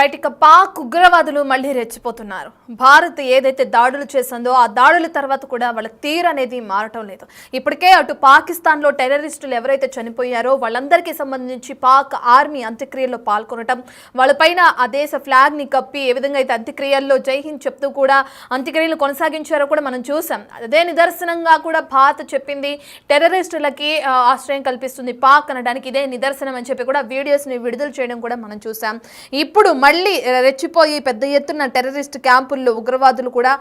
Right ఇక పాక్ ఉగ్రవాదులు మళ్ళీ రెచ్చిపోతున్నారు. భారత్ ఏదైతే దాడులు చేసిందో ఆ దాడుల తర్వాత కూడా వాళ్ళ తీరు అనేది మారటం లేదు. ఇప్పటికే అటు పాకిస్తాన్లో టెర్రరిస్టులు ఎవరైతే చనిపోయారో వాళ్ళందరికీ సంబంధించి పాక్ ఆర్మీ అంత్యక్రియల్లో పాల్గొనడం, వాళ్ళపైన ఆ దేశ ఫ్లాగ్ని కప్పి ఏ విధంగా అయితే అంత్యక్రియల్లో జై హింద్ చెప్తూ కూడా అంత్యక్రియలు కొనసాగించారో కూడా మనం చూసాం. అదే నిదర్శనంగా కూడా భారత్ చెప్పింది, టెర్రరిస్టులకి ఆశ్రయం కల్పిస్తుంది పాక్ అనడానికి ఇదే నిదర్శనం అని చెప్పి కూడా వీడియోస్ని విడుదల చేయడం కూడా మనం చూసాం. ఇప్పుడు మళ్ళీ రెచ్చిపోయి పెద్ద ఎత్తున టెర్రరిస్ట్ క్యాంపుల్లో ఉగ్రవాదులు కూడా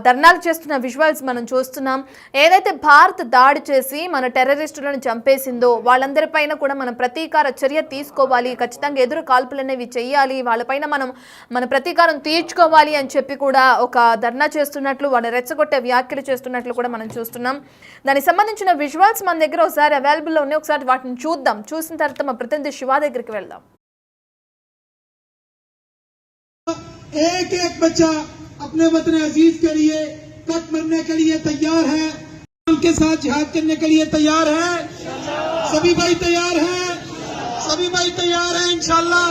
ధర్నాలు చేస్తున్న విజువల్స్ మనం చూస్తున్నాం. ఏదైతే భారత్ దాడి చేసి మన టెర్రరిస్టులను చంపేసిందో వాళ్ళందరిపైన కూడా మనం ప్రతీకార చర్య తీసుకోవాలి, ఖచ్చితంగా ఎదురు కాల్పులు అనేవి చేయాలి, వాళ్ళపైన మన ప్రతీకారం తీర్చుకోవాలి అని చెప్పి కూడా ఒక ధర్నా చేస్తున్నట్లు, వాళ్ళని రెచ్చగొట్టే వ్యాఖ్యలు చేస్తున్నట్లు కూడా మనం చూస్తున్నాం. దానికి సంబంధించిన విజువల్స్ మన దగ్గర ఒకసారి అవైలబుల్లో ఉన్నాయి, ఒకసారి వాటిని చూద్దాం. చూసిన తర్వాత మా ప్రతినిధి శివ దగ్గరికి వెళ్దాం. एक एक बच्चा अपने वतन अजीज के लिए कट मरने के लिए तैयार है, उनके साथ जिहाद करने के लिए तैयार है। सभी भाई तैयार हैं, सभी भाई तैयार हैं। इंशाल्लाह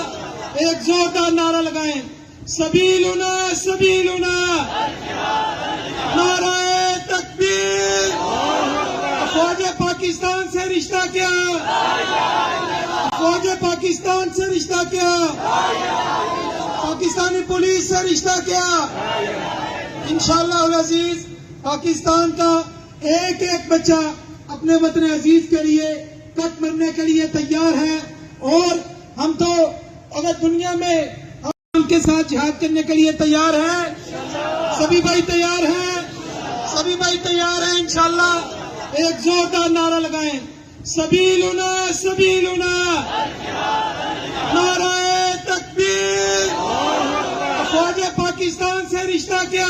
एक जोरदार नारा लगाएं, सभी लुना नाराए तकबीर। फौज पाकिस्तान से रिश्ता क्या, फौज पाकिस्तान से रिश्ता क्या, पाकिस्तानी पुलिस से रिश्ता क्या। इंशाअल्लाह उल अजीज पाकिस्तान का एक एक बच्चा अपने वतन अजीज के लिए कट मरने के लिए तैयार है, और हम तो अगर दुनिया में उनके साथ जिहाद करने के लिए तैयार है। सभी भाई तैयार हैं, सभी भाई तैयार हैं। इंशाअल्लाह एक जोरदार नारा लगाएं, सभी लुना नाराए तकबीर। फौज पाकिस्तान से रिश्ता क्या,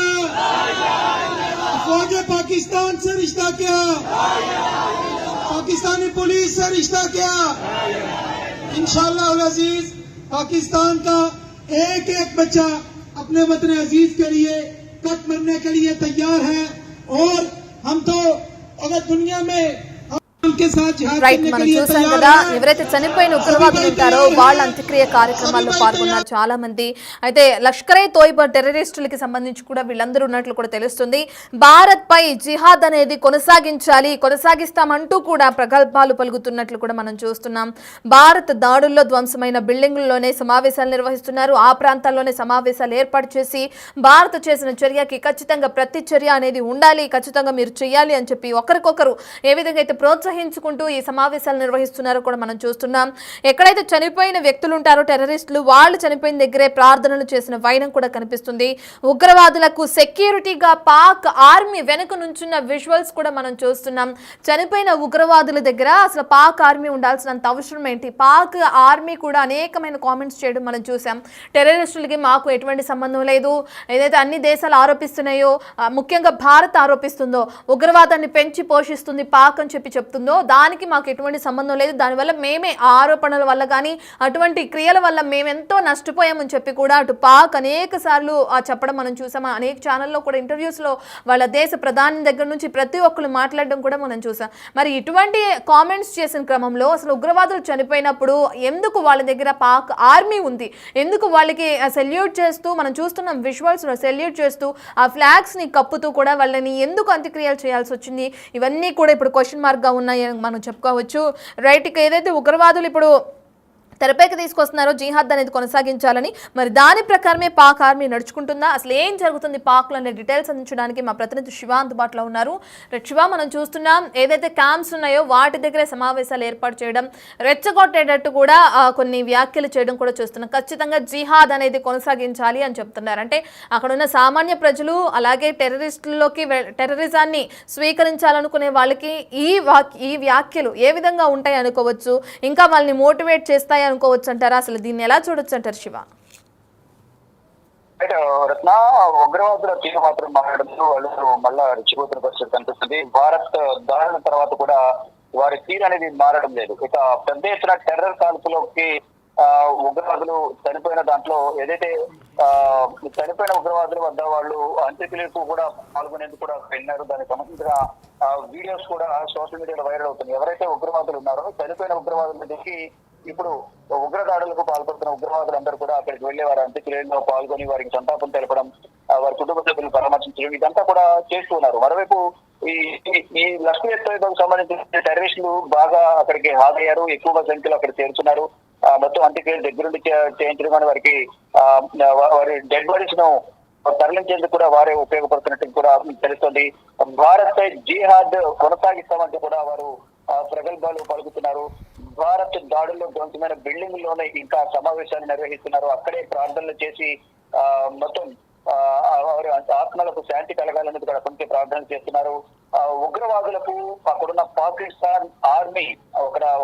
फौज पाकिस्तान से रिश्ता क्या, पाकिस्तानी पुलिस से रिश्ता क्या। इंशाअल्लाह उल अजीज पाकिस्तान का एक एक बच्चा अपने वतन अजीज के लिए कट मरने के लिए तैयार है, और हम तो अगर दुनिया में రైట్, మనం చూసాం కదా ఎవరైతే చనిపోయిన ఉగ్రవాదులు ఉంటారో వాళ్ళ అంత్యక్రియ కార్యక్రమాల్లో పాల్గొన్నారు చాలా మంది. అయితే లష్కరే తోయిబా టెర్రరిస్టులకి సంబంధించి కూడా వీళ్ళందరూ ఉన్నట్లు కూడా తెలుస్తుంది. భారత్ పై జిహాద్ అనేది కొనసాగిస్తామంటూ కూడా ప్రగల్భాలు పలుకుతున్నట్లు కూడా మనం చూస్తున్నాం. భారత్ దాడుల్లో ధ్వంసమైన బిల్డింగుల్లోనే సమావేశాలు నిర్వహిస్తున్నారు, ఆ ప్రాంతాల్లోనే సమావేశాలు ఏర్పాటు చేసి భారత్ చేసిన చర్యకి ఖచ్చితంగా ప్రతి చర్య అనేది ఉండాలి, ఖచ్చితంగా మీరు చేయాలి అని చెప్పి ఒకరికొకరు ఏ విధంగా అయితే ప్రోత్సహించుకుంటూ ఈ సమావేశాలు నిర్వహిస్తున్నారో కూడా మనం చూస్తున్నాం. ఎక్కడైతే చనిపోయిన వ్యక్తులు ఉంటారో టెర్రరిస్టులు, వాళ్ళు చనిపోయిన దగ్గరే ప్రార్థనలు చేసిన వైనం కూడా కనిపిస్తుంది. ఉగ్రవాదులకు సెక్యూరిటీగా పాక్ ఆర్మీ వెనుక నుంచున్న విజువల్స్ కూడా మనం చూస్తున్నాం. చనిపోయిన ఉగ్రవాదుల దగ్గర అసలు పాక్ ఆర్మీ ఉండాల్సినంత అవసరం ఏంటి? పాక్ ఆర్మీ కూడా అనేకమైన కామెంట్స్ చేయడం మనం చూసాం. టెర్రరిస్టులకి మాకు ఎటువంటి సంబంధం లేదు, ఏదైతే అన్ని దేశాలు ఆరోపిస్తున్నాయో, ముఖ్యంగా భారత్ ఆరోపిస్తుందో ఉగ్రవాదాన్ని పెంచి పోషిస్తుంది పాక్ అని చెప్తుందో దానికి మాకు ఎటువంటి సంబంధం లేదు, దానివల్ల మేమే ఆ ఆరోపణల వల్ల కానీ అటువంటి క్రియల వల్ల మేమెంతో నష్టపోయామని చెప్పి కూడా అటు పాక్ అనేక సార్లు చెప్పడం మనం చూసాం. అనేక ఛానల్లో కూడా ఇంటర్వ్యూస్లో వాళ్ళ దేశ ప్రధాని దగ్గర నుంచి ప్రతి ఒక్కరు మాట్లాడడం కూడా మనం చూసాం. మరి ఇటువంటి కామెంట్స్ చేసిన క్రమంలో అసలు ఉగ్రవాదులు చనిపోయినప్పుడు ఎందుకు వాళ్ళ దగ్గర పాక్ ఆర్మీ ఉంది, ఎందుకు వాళ్ళకి సెల్యూట్ చేస్తూ మనం చూస్తున్నాం విజువల్స్లో సెల్యూట్ చేస్తూ ఆ ఫ్లాగ్స్ని కప్పుతూ కూడా వాళ్ళని ఎందుకు అంత్యక్రియలు చేయాల్సి వచ్చింది? ఇవన్నీ కూడా ఇప్పుడు క్వశ్చన్ మార్క్గా ఉన్నాయని మనం చెప్పుకోవచ్చు. రైట్, ఇక ఏదైతే ఉగ్రవాదులు ఇప్పుడు తెరపైకి తీసుకొస్తున్నారో జిహాద్ అనేది కొనసాగించాలని, మరి దాని ప్రకారమే పాక్ ఆర్మీ నడుచుకుంటుందా, అసలు ఏం జరుగుతుంది పాక్లో అనే డీటెయిల్స్ అందించడానికి మా ప్రతినిధి శివ అందుబాటులో ఉన్నారు. శివ, మనం చూస్తున్నాం ఏదైతే క్యాంప్స్ ఉన్నాయో వాటి దగ్గరే సమావేశాలు ఏర్పాటు చేయడం, రెచ్చగొట్టేటట్టు కూడా కొన్ని వ్యాఖ్యలు చేయడం కూడా చూస్తున్నాం. ఖచ్చితంగా జిహాద్ అనేది కొనసాగించాలి అని చెప్తున్నారు. అంటే అక్కడ ఉన్న సామాన్య ప్రజలు అలాగే టెర్రరిజాన్ని స్వీకరించాలనుకునే వాళ్ళకి ఈ వ్యాఖ్యలు ఏ విధంగా ఉంటాయి అనుకోవచ్చు, ఇంకా వాళ్ళని మోటివేట్ చేస్తాయి అనుకోవచ్చు అంటారా? అసలు దీన్ని ఎలా చూడొచ్చు అంటారు శివ? రత్న, ఉగ్రవాదుల తీరు మాత్రం మాట్లాడుతూ వాళ్ళు మళ్ళా రెచ్చిపోతున్న పరిస్థితి కనిపిస్తుంది. భారత్ దాడుల తర్వాత కూడా వారి తీరు అనేది మారడం లేదు. ఇక పెద్ద ఎత్తున టెర్రర్ కాల్పులోకి ఉగ్రవాదులు చనిపోయిన దాంట్లో ఏదైతే చనిపోయిన ఉగ్రవాదుల వద్ద వాళ్ళు అంత్యక్రియలకు కూడా పాల్గొనేందుకు కూడా వెళ్ళినారు. దానికి సంబంధించిన వీడియోస్ కూడా సోషల్ మీడియాలో వైరల్ అవుతుంది. ఎవరైతే ఉగ్రవాదులు ఉన్నారో చనిపోయిన ఉగ్రవాదుల దగ్గరికి ఇప్పుడు ఉగ్రదాడులకు పాల్పడుతున్న ఉగ్రవాదులందరూ కూడా అక్కడికి వెళ్లి వారి అంత్యక్రియల్లో పాల్గొని వారికి సంతాపం తెలపడం, వారి కుటుంబ సభ్యులను పరామర్శించడం ఇదంతా కూడా చేస్తూ ఉన్నారు. మరోవైపు ఈ ఈ లష్కర్-ఎ-తోయిబాకు సంబంధించిన టెర్రరిస్టులు బాగా అక్కడికి హాజరయ్యారు, ఎక్కువగా సంఖ్యలో అక్కడ చేరుతున్నారు. మొత్తం అంత్యక్రియలు దగ్గరుండి చేయించడం అని వారికి వారి డెడ్ బాడీస్ ను తరలించేందుకు కూడా వారే ఉపయోగపడుతున్నట్టు కూడా తెలుస్తోంది. భారత్ పై జిహాద్ కొనసాగిస్తామంటూ కూడా వారు ప్రగల్భాలు పలుకుతున్నారు. భారత్ దాడుల్లో ధ్వంసమైన బిల్డింగ్ లోనే ఇంకా సమావేశాలు నిర్వహిస్తున్నారు. అక్కడే ప్రార్థనలు చేసి మొత్తం వారి ఆత్మలకు శాంతి కలగాలని కూడా కొంచెం ప్రార్థన చేస్తున్నారు. ఉగ్రవాదులకు అక్కడున్న పాకిస్తాన్ ఆర్మీ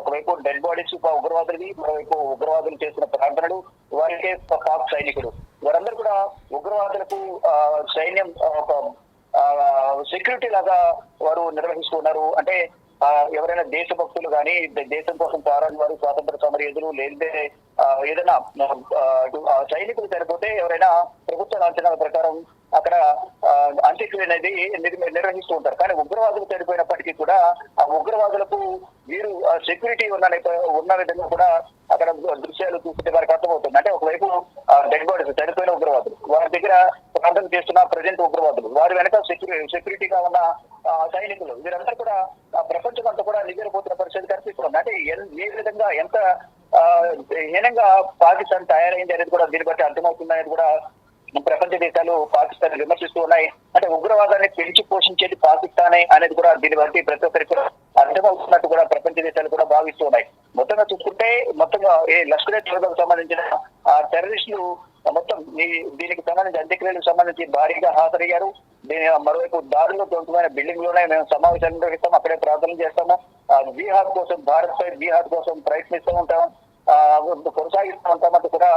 ఒకవైపు డెడ్ బాడీస్ ఉగ్రవాదులది, మరోవైపు ఉగ్రవాదులు చేసిన ప్రార్థనలు, వారికే పాక్ సైనికుడు, వారందరూ కూడా ఉగ్రవాదులకు సైన్యం ఒక సెక్యూరిటీ లాగా వారు నిర్వహిస్తున్నారు. అంటే ఎవరైనా దేశభక్తులు కానీ దేశం కోసం పోరాడిన వారు, స్వాతంత్ర సమరయోధులు లేదంటే ఏదైనా సైనికులు చనిపోతే ఎవరైనా ప్రభుత్వ లాంఛనాల ప్రకారం అక్కడ అంత్యక్రియ అనేది నిర్వహిస్తూ ఉంటారు. కానీ ఉగ్రవాదులు చనిపోయినప్పటికీ కూడా ఆ ఉగ్రవాదులకు వీరు సెక్యూరిటీ ఉన్న విధంగా కూడా అక్కడ దృశ్యాలు చూస్తుంటే వారికి అర్థమవుతుంది. అంటే ఒకవైపు డెడ్ బాడీస్ చనిపోయిన ఉగ్రవాదులు, వారి దగ్గర ప్రార్థన చేస్తున్న ప్రజెంట్ ఉగ్రవాదులు, వారి వెనక సెక్యూరిటీగా ఉన్న సైనికులు, వీరందరూ కూడా ప్రపంచం అంతా కూడా నిద్రపోతున్న పరిస్థితి కనిపిస్తుంది. అంటే ఏ విధంగా ఎంత హీనంగా పాకిస్తాన్ తయారైంది అనేది కూడా దీన్ని బట్టి అర్థమవుతుంది అనేది కూడా ప్రపంచ దేశాలు పాకిస్తాన్ విమర్శిస్తూ ఉన్నాయి. అంటే ఉగ్రవాదాన్ని పెంచి పోషించేది పాకిస్తానే అనేది కూడా దీన్ని బట్టి ప్రతి ఒక్కరికి కూడా అర్థమవుతున్నట్టు కూడా ప్రపంచ దేశాలు కూడా భావిస్తూ ఉన్నాయి. మొత్తంగా చూసుకుంటే మొత్తంగా ఈ లష్కర్-ఎ-తోయిబాకు సంబంధించిన టెర్రరిస్టులు మొత్తం దీనికి సంబంధించి అంత్యక్రియలకు సంబంధించి భారీగా హాజరయ్యారు. దీని మరోవైపు దారిలో దొంగమైన బిల్డింగ్ లోనే మేము సమావేశాలు నిర్వహిస్తాం, అక్కడే ప్రార్థనలు చేస్తాము, జిహాద్ కోసం భారత్ పై జిహాద్ కోసం ప్రయత్నిస్తూ ఉంటాం, కొనసాగిస్తూ ఉంటామంటూ కూడా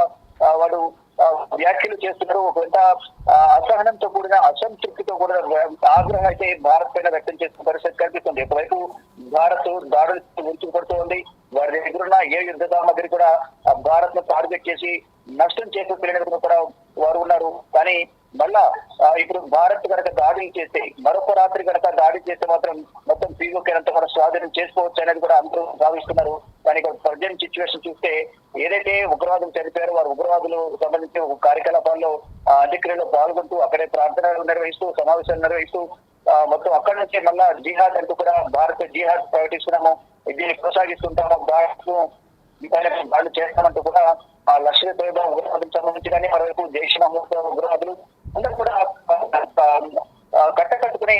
వాడు వ్యాఖ్యలు చేస్తున్నారు. ఒకవేళ అసహనంతో కూడిన అసంతృప్తితో కూడిన ఆగ్రహం అయితే భారత్ పైన వ్యక్తం చేస్తున్న పరిస్థితి కనిపిస్తుంది. ఒకవైపు భారత్ దాడులు విరుచుకుపడుతూ ఉంది. వారి దగ్గర ఉన్న ఏ యుద్ధ సామగ్రి కూడా భారత్ ను టార్గెట్ చేసి నష్టం చేసే తెలియని కూడా వారు ఉన్నారు. కానీ మళ్ళా ఇప్పుడు భారత్ కనుక దాడులు చేస్తే, మరొక రాత్రి కనుక దాడి చేస్తే మాత్రం మొత్తం పీఓకేనంతా కూడా స్వాధీనం చేసుకోవచ్చు అనేది కూడా అందరూ భావిస్తున్నారు. కానీ ఇక్కడ ప్రజెంట్ సిచ్యువేషన్ చూస్తే ఏదైతే ఉగ్రవాదులు చనిపోయారో వారు ఉగ్రవాదులు సంబంధించిన కార్యకలాపాల్లో అంత్యక్రియలో పాల్గొంటూ అక్కడే ప్రార్థనలు నిర్వహిస్తూ సమావేశాలు నిర్వహిస్తూ మొత్తం అక్కడి నుంచి మళ్ళా జిహాద్ అంటూ కూడా భారత జిహాద్ ప్రకటిస్తున్నాము, దీన్ని కొనసాగిస్తుంటాము, భారత్ వాళ్ళు చేస్తామంటూ కూడా ఆ లష్కర్-ఎ-తోయిబా ఉగ్రవాదులకు సంబంధించి కానీ మరోవైపు జైష్-ఏ-మొహమ్మద్ ఉగ్రవాదులు అందరూ కూడా కట్టకట్టుకుని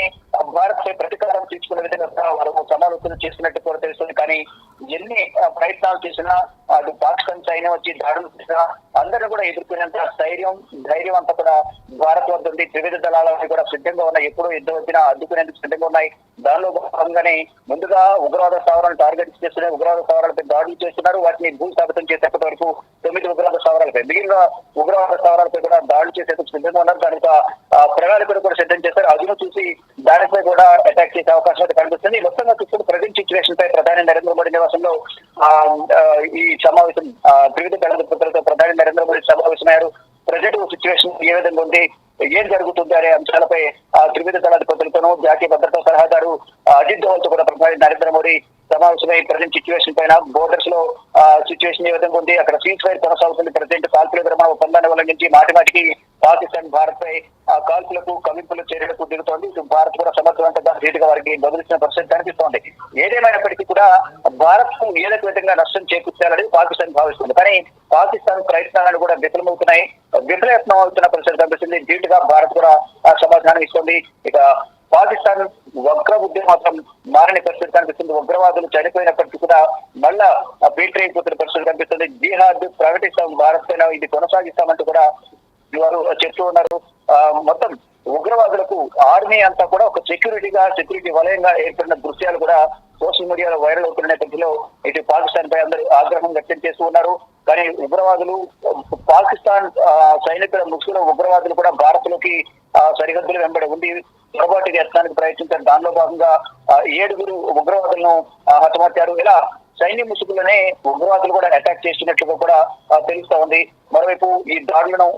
భారత్ పై ప్రతీకారం తీర్చుకునే విధంగా వారు సమాలోచన చేస్తున్నట్టు కూడా తెలుస్తుంది. కానీ ఎన్ని ప్రయత్నాలు చేసినా అటు పాకిస్తాన్ సైన్యం వచ్చి దాడులు చేసినా అందరినీ కూడా ఎదుర్కొనేంత ధైర్యం అంతా కూడా భారత్ వద్ద ఉంది. త్రివిధ దళాలన్నీ కూడా సిద్ధంగా ఉన్నాయి, ఎప్పుడూ యుద్ధం వచ్చినా అడ్డుకునేందుకు సిద్ధంగా ఉన్నాయి. దానిలో భాగంగానే ముందుగా ఉగ్రవాద స్థావరాలను టార్గెట్ చేస్తున్నారు, ఉగ్రవాద స్థావరాలపై దాడులు చేస్తున్నారు. వాటిని భూస్థాపితం చేసేప్పటి వరకు 9 ఉగ్రవాద స్థావరాలపై, మిగిలిన ఉగ్రవాద స్థావరాలపై కూడా దాడులు చేసేందుకు సిద్ధంగా ఉన్నారు. దానికి ప్రణాళికలు కూడా సిద్ధం చేస్తారు. అదును చూసి దానిపై కూడా అటాక్ చేసే అవకాశం అయితే కనిపిస్తుంది. మొత్తంగా చూస్తున్న ప్రజెంట్ సిచ్యువేషన్ పై ప్రధాని నరేంద్ర మోడీ నివాసంలో ఈ సమావేశం త్రివిధ దళాధిపతులతో ప్రధాని నరేంద్ర మోడీ సమావేశమయ్యారు. ప్రజెంట్ సిచ్యువేషన్ ఏ విధంగా ఉంది, ఏం జరుగుతుంది అనే అంశాలపై త్రివిధ దళాధిపతులతోనూ జాతీయ భద్రతా సలహాదారు అజిత్ దోవల్ తో కూడా ప్రధాని నరేంద్ర మోడీ సమావేశమై ప్రజెంట్ సిచ్యువేషన్ పైన, బోర్డర్స్ లో సిచ్యువేషన్ ఏ విధంగా ఉంది, అక్కడ సీజ్ ఫైర్ కొనసాగుతుంది, ప్రజెంట్ కాల్పుల విరమణ ఒప్పందాన్ని ఉల్లంఘించి మాటిమాటికి పాకిస్తాన్ భారత్ పై కాల్పులకు కవింపులు చర్యలకు దిగుతోంది. భారత్ కూడా సమర్థవంతంగా ధీటుగా వారికి బదులిచ్చిన పరిస్థితి కనిపిస్తోంది. ఏదేమైనప్పటికీ కూడా భారత్ కు ఏదైతే విధంగా నష్టం చేకూర్చాలని పాకిస్తాన్ భావిస్తుంది. కానీ పాకిస్తాన్ ప్రయత్నాలను కూడా విఫలమవుతున్నాయి, విఫలయత్నం అవుతున్న పరిస్థితి కనిపిస్తుంది. ధీటుగా భారత్ కూడా సమాధానం ఇస్తుంది. ఇక పాకిస్తాన్ ఉగ్ర బుద్ధి మాత్రం మారని పరిస్థితి కనిపిస్తుంది. ఉగ్రవాదులు చనిపోయినప్పటికీ కూడా మళ్ళా పీటరైపోతున్న పరిస్థితి కనిపిస్తుంది. జిహాద్ ప్రకటిస్తాం, భారత్ పైన ఇది కొనసాగిస్తామంటూ కూడా వారు చెప్తూ ఉన్నారు. మొత్తం ఉగ్రవాదులకు ఆర్మీ అంతా కూడా ఒక సెక్యూరిటీ వలయంగా ఏర్పడిన దృశ్యాలు కూడా సోషల్ మీడియాలో వైరల్ అవుతున్న నేపథ్యంలో ఇటు పాకిస్తాన్ పై అందరూ ఆగ్రహం వ్యక్తం చేస్తూ ఉన్నారు. కానీ ఉగ్రవాదులు, పాకిస్తాన్ సైనికుల ముసుగులో ఉగ్రవాదులు కూడా భారత్ లోకి సరిహద్దులు వెంబడి ఉండి పొరపాటు యత్నానికి ప్రయత్నించారు. దానిలో భాగంగా 7 ఉగ్రవాదులను హతమార్చారు. ఇలా సైన్య ముసుగులోనే ఉగ్రవాదులు కూడా అటాక్ చేస్తున్నట్లుగా కూడా తెలుస్తా ఉంది. మరోవైపు ఈ దాడులను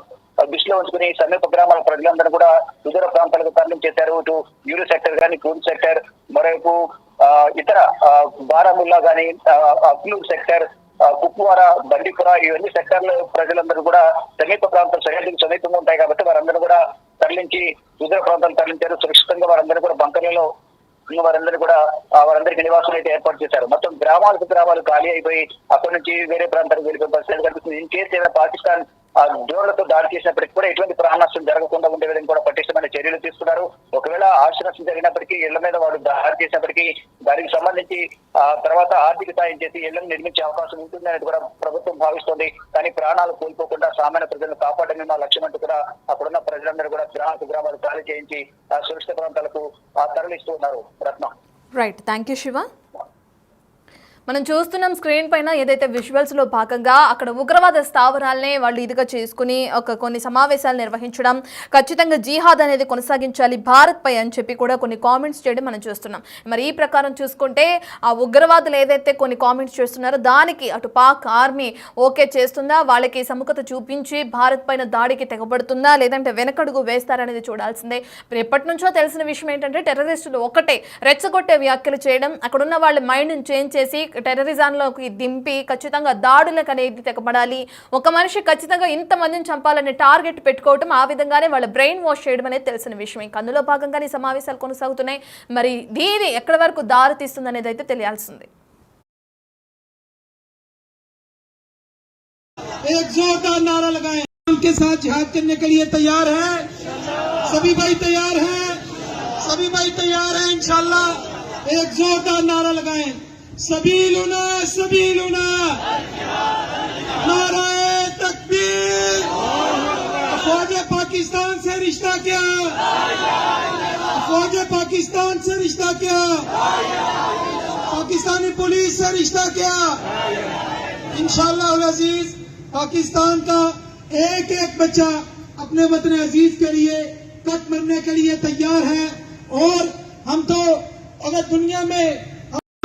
దృష్టిలో ఉంచుకుని సమీప గ్రామాల ప్రజలందరూ కూడా సుదూర ప్రాంతాలకు తరలించేశారు. ఇటు యూరి సెక్టర్ కానీ, క్రూడ్ సెక్టర్, మరోవైపు ఇతర బారాముల్లా కానీ, అక్లూర్ సెక్టర్, కుప్వారా, బండిపుర ఇవన్నీ సెక్టార్ల ప్రజలందరూ కూడా సమీప ప్రాంతం సరిహద్దుకు సమీపంగా ఉంటాయి కాబట్టి వారందరూ కూడా తరలించి ఇతర ప్రాంతాలు తరలించారు. సురక్షితంగా వారందరూ కూడా బంకర్లలో వారందరూ కూడా వారందరికీ నివాసం అయితే ఏర్పాటు చేశారు. మొత్తం గ్రామాలు ఖాళీ అయిపోయి అక్కడి నుంచి వేరే ప్రాంతానికి వెళ్ళిపోయే పరిస్థితి కనిపిస్తుంది. ఇన్ కేసు ఏదైనా పాకిస్తాన్ డ్రోన్లతో దాడి చేసినప్పటికీ కూడా ఎటువంటి ప్రాణ నష్టం జరగకుండా ఉండే విధంగా కూడా పటిష్టమైన చర్యలు తీసుకున్నారు. ఒకవేళ ఆస్తి నష్టం జరిగినప్పటికీ ఇళ్ల మీద వాడు దాడి చేసినప్పటికీ దానికి సంబంధించి తర్వాత ఆర్థిక సాయం చేసి ఇళ్లను నిర్మించే అవకాశం ఉంటుంది అనేది కూడా ప్రభుత్వం భావిస్తోంది. కానీ ప్రాణాలు కోల్పోకుండా సామాన్య ప్రజలను కాపాడమే మా లక్ష్యం అంటూ కూడా అక్కడున్న ప్రజలందరూ కూడా గ్రామాలు ఖాళీ చేయించి సురక్షిత ప్రాంతాలకు తరలిస్తూ ఉన్నారు. Ratnam. Right, thank you Siva. మనం చూస్తున్నాం స్క్రీన్ పైన ఏదైతే విజువల్స్లో భాగంగా అక్కడ ఉగ్రవాద స్థావరాలనే వాళ్ళు ఇదిగా చేసుకుని కొన్ని సమావేశాలు నిర్వహించడం, ఖచ్చితంగా జిహాద్ అనేది కొనసాగించాలి భారత్ పై అని చెప్పి కూడా కొన్ని కామెంట్స్ చేయడం మనం చూస్తున్నాం. మరి ఈ ప్రకారం చూసుకుంటే ఆ ఉగ్రవాదులు ఏదైతే కొన్ని కామెంట్స్ చేస్తున్నారో దానికి అటు పాక్ ఆర్మీ ఓకే చేస్తుందా, వాళ్ళకి సముఖత చూపించి భారత్ పైన దాడికి తెగబడుతుందా, లేదంటే వెనకడుగు వేస్తారనేది చూడాల్సిందే. ఎప్పటి నుంచో తెలిసిన విషయం ఏంటంటే టెర్రరిస్టులు ఒకటే రెచ్చగొట్టే వ్యాఖ్యలు చేయడం, అక్కడున్న వాళ్ళ మైండ్ని చేంజ్ చేసి టెర్రరిజంలోకి దింపి ఖచ్చితంగా దాడులకు అనేది తెగబడాలి, ఒక మనిషి ఖచ్చితంగా ఇంతమందిని చంపాలనే టార్గెట్ పెట్టుకోవటం, ఆ విధంగానే వాళ్ళ బ్రెయిన్ వాష్ చేయడం అనేది తెలిసిన విషయం. ఇంకా అందులో భాగంగానే సమావేశాలు కొనసాగుతున్నాయి. మరి దీని ఎక్కడి వరకు దారి తీస్తుంది అనేది అయితే తెలియాల్సింది. एक जोरदार नारा लगाएं, उनके साथ जिहाद करने के लिए तैयार है, सभी भाई तैयार हैं, सभी भाई तैयार हैं इंशाल्लाह। एक जोरदार नारा लगाएं, सभी लुना नाराए तकबीर। फौज पाकिस्तान से रिश्ता क्या, फौज पाकिस्तान से रिश्ता क्या, पाकिस्तानी पुलिस से रिश्ता क्या। इंशाल्लाह उल अजीज पाकिस्तान का एक बच्चा अपने वतन अजीज के लिए कट मरने के लिए तैयार है। और हम तो अगर दुनिया में